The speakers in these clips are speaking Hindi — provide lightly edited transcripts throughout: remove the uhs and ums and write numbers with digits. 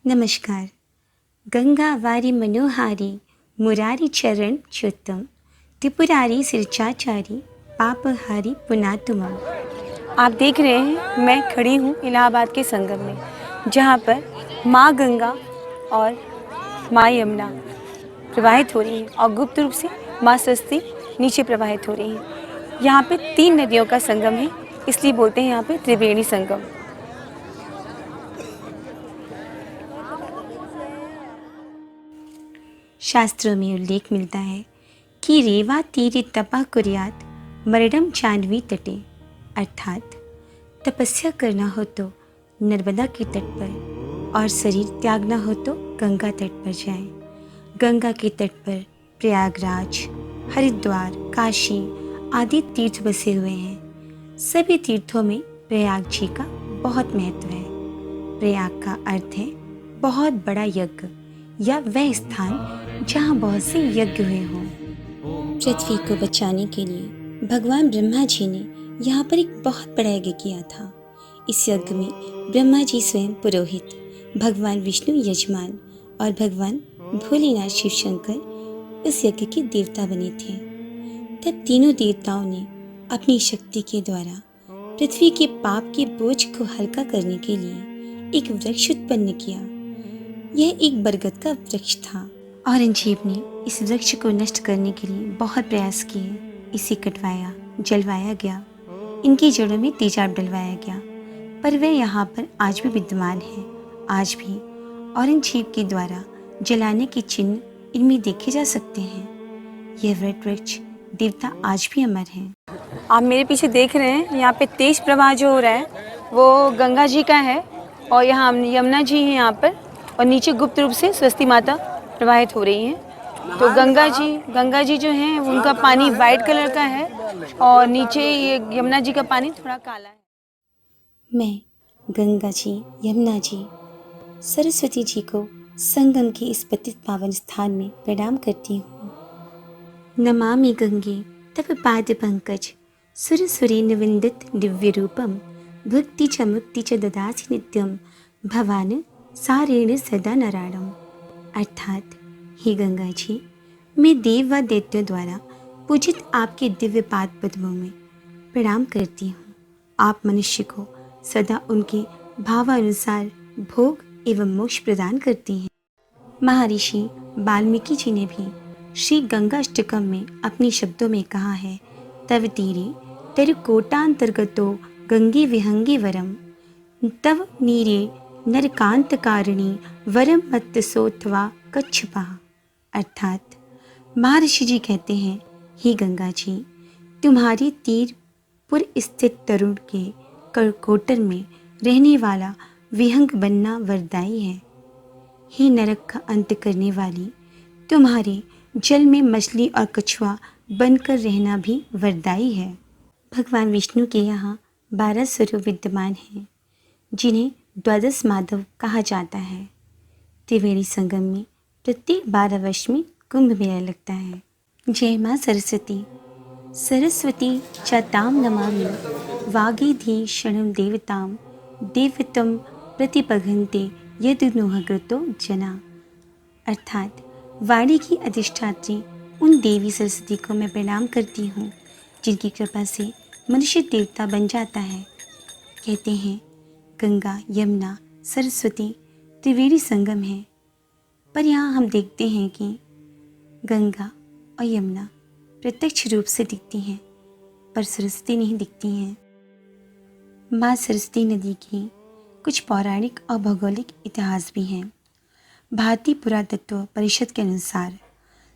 नमस्कार। गंगा वारी मनोहारी मुरारी चरण च्युतम त्रिपुरारी सिरचाचारी पापहारी पुनातुमम। आप देख रहे हैं मैं खड़ी हूँ इलाहाबाद के संगम में, जहाँ पर माँ गंगा और माँ यमुना प्रवाहित हो रही हैं और गुप्त रूप से माँ सरस्वती नीचे प्रवाहित हो रही हैं। यहाँ पे 3 नदियों का संगम है, इसलिए बोलते हैं यहाँ पे त्रिवेणी संगम। शास्त्रों में उल्लेख मिलता है कि रेवा तीरे तपा कुर्यात मरडम चांदवी तटे, अर्थात तपस्या करना हो तो नर्मदा के तट पर और शरीर त्यागना हो तो गंगा तट पर जाएं। गंगा के तट पर प्रयागराज, हरिद्वार, काशी आदि तीर्थ बसे हुए हैं। सभी तीर्थों में प्रयाग जी का बहुत महत्व है। प्रयाग का अर्थ है बहुत बड़ा यज्ञ या वह स्थान जहाँ बहुत से यज्ञ हुए हों। पृथ्वी को बचाने के लिए भगवान ब्रह्मा जी ने यहाँ पर एक बहुत बड़ा यज्ञ किया था। इस यज्ञ में ब्रह्मा जी स्वयं पुरोहित, भगवान विष्णु यजमान और भगवान भोलेनाथ शिव शंकर इस यज्ञ के देवता बने थे। तब तीनों देवताओं ने अपनी शक्ति के द्वारा पृथ्वी के पाप के बोझ को हल्का करने के लिए एक वृक्ष उत्पन्न किया। यह एक बरगद का वृक्ष था। औरंगजेब ने इस वृक्ष को नष्ट करने के लिए बहुत प्रयास किए। इसे कटवाया, जलवाया गया, इनकी जड़ों में तेजाब डलवाया गया, पर वे यहाँ पर आज भी विद्यमान है। आज भी औरंगजेब के द्वारा जलाने के चिन्ह इनमें देखे जा सकते हैं। यह वट वृक्ष देवता आज भी अमर हैं। आप मेरे पीछे देख रहे हैं, यहाँ पे तेज प्रवाह जो हो रहा है वो गंगा जी का है और यहाँ यमुना जी है यहाँ पर, और नीचे गुप्त रूप से सरस्वती माता प्रवाहित हो रही हैं। तो गंगा जी जो हैं उनका पानी वाइट कलर का है और नीचे ये यमुना जी का पानी थोड़ा काला है। मैं गंगा जी, यमुना जी, सरस्वती जी को संगम के इस पतित पावन स्थान में प्रणाम करती हूँ। नमामि गंगे तव पाद पंकज सुरसुरे निविंदित दिव्य रूपम भक्ति च मुक्ति च ददासि नित्यम भवान सारेण सदा नारायणम। अर्थात हे गंगा जी, मैं देव व दैत्यों द्वारा पूजित आपके दिव्य पाद पद्मों में प्रणाम करती हूँ। आप मनुष्य को सदा उनके भावानुसार भोग एवं मोक्ष प्रदान करती हैं। महर्षि वाल्मीकि जी ने भी श्री गंगा अष्टकम में अपने शब्दों में कहा है, तव तीरे तरकोटांतर्गतो गंगे विहंगे वरम तव नीरे नरकांत कारिणी वरम मत्स्योत्वा कच्छपा। अर्थात महर्षि जी कहते हैं, हे गंगा जी, तुम्हारी तीरपुर स्थित तरुण के करकोटन में रहने वाला विहंग बनना वरदायी है। हे नरक का अंत करने वाली, तुम्हारे जल में मछली और कछुआ बनकर रहना भी वरदायी है। भगवान विष्णु के यहाँ 12 स्वरूप विद्यमान हैं, जिन्हें द्वादश माधव कहा जाता है। त्रिवेणी संगम में प्रत्येक 12 वर्ष में कुंभ मेला लगता है। जय माँ सरस्वती। सरस्वती च तां नमामि वागीधी क्षणं देवतां देवतं प्रतिपघन्ते यदनुहकृतो जना। अर्थात वाणी की अधिष्ठात्री उन देवी सरस्वती को मैं प्रणाम करती हूँ, जिनकी कृपा से मनुष्य देवता बन जाता है। कहते हैं गंगा, यमुना, सरस्वती त्रिवेणी संगम है, पर यहाँ हम देखते हैं कि गंगा और यमुना प्रत्यक्ष रूप से दिखती हैं, पर सरस्वती नहीं दिखती हैं। माँ सरस्वती नदी की कुछ पौराणिक और भौगोलिक इतिहास भी हैं। भारतीय पुरातत्व परिषद के अनुसार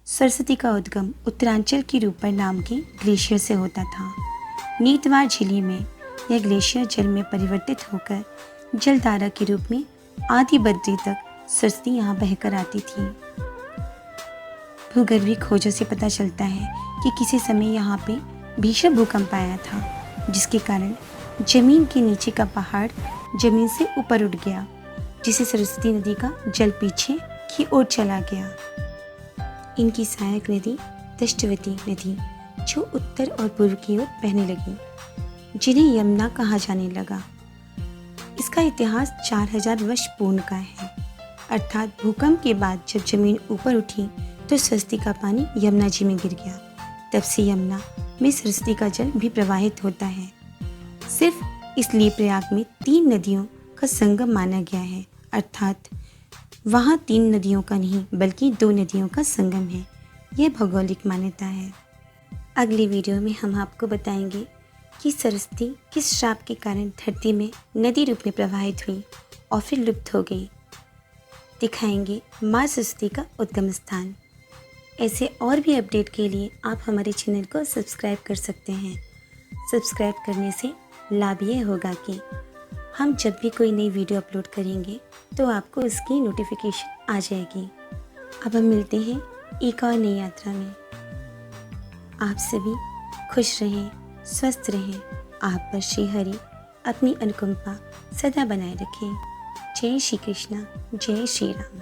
सरस्वती का उद्गम उत्तरांचल की रूपर नाम के ग्लेशियर से होता था। नीतवार झीली में यह ग्लेशियर जल में परिवर्तित होकर जलधारा के रूप में आदि बद्री तक सरस्वती यहाँ बहकर आती थी। भूगर्भीय खोजों से पता चलता है कि किसी समय यहाँ पे भीषण भूकंप आया था, जिसके कारण जमीन के नीचे का पहाड़ जमीन से ऊपर उठ गया, जिससे सरस्वती नदी का जल पीछे की ओर चला गया। इनकी सहायक नदी दष्टवती नदी जो उत्तर और पूर्व की ओर बहने लगी, जिन्हें यमुना कहा जाने लगा। इसका इतिहास 4000 वर्ष पूर्व का है, अर्थात भूकंप के बाद जब जमीन ऊपर उठी तो सरस्वती का पानी यमुना जी में गिर गया। तब से यमुना में सरस्वती का जल भी प्रवाहित होता है। सिर्फ इसलिए प्रयाग में 3 नदियों का संगम माना गया है, अर्थात वहाँ 3 नदियों का नहीं बल्कि 2 नदियों का संगम है। यह भौगोलिक मान्यता है। अगली वीडियो में हम आपको बताएंगे कि सरस्वती किस श्राप के कारण धरती में नदी रूप में प्रवाहित हुई और फिर लुप्त हो गई। दिखाएंगे माँ सरस्वती का उद्गम स्थान। ऐसे और भी अपडेट के लिए आप हमारे चैनल को सब्सक्राइब कर सकते हैं। सब्सक्राइब करने से लाभ यह होगा कि हम जब भी कोई नई वीडियो अपलोड करेंगे तो आपको उसकी नोटिफिकेशन आ जाएगी। अब हम मिलते हैं एक और नई यात्रा में। आप सभी खुश रहें, स्वस्थ रहें। आप पर श्री हरि अपनी अनुकंपा सदा बनाए रखें। जय श्री कृष्णा, जय श्री राम।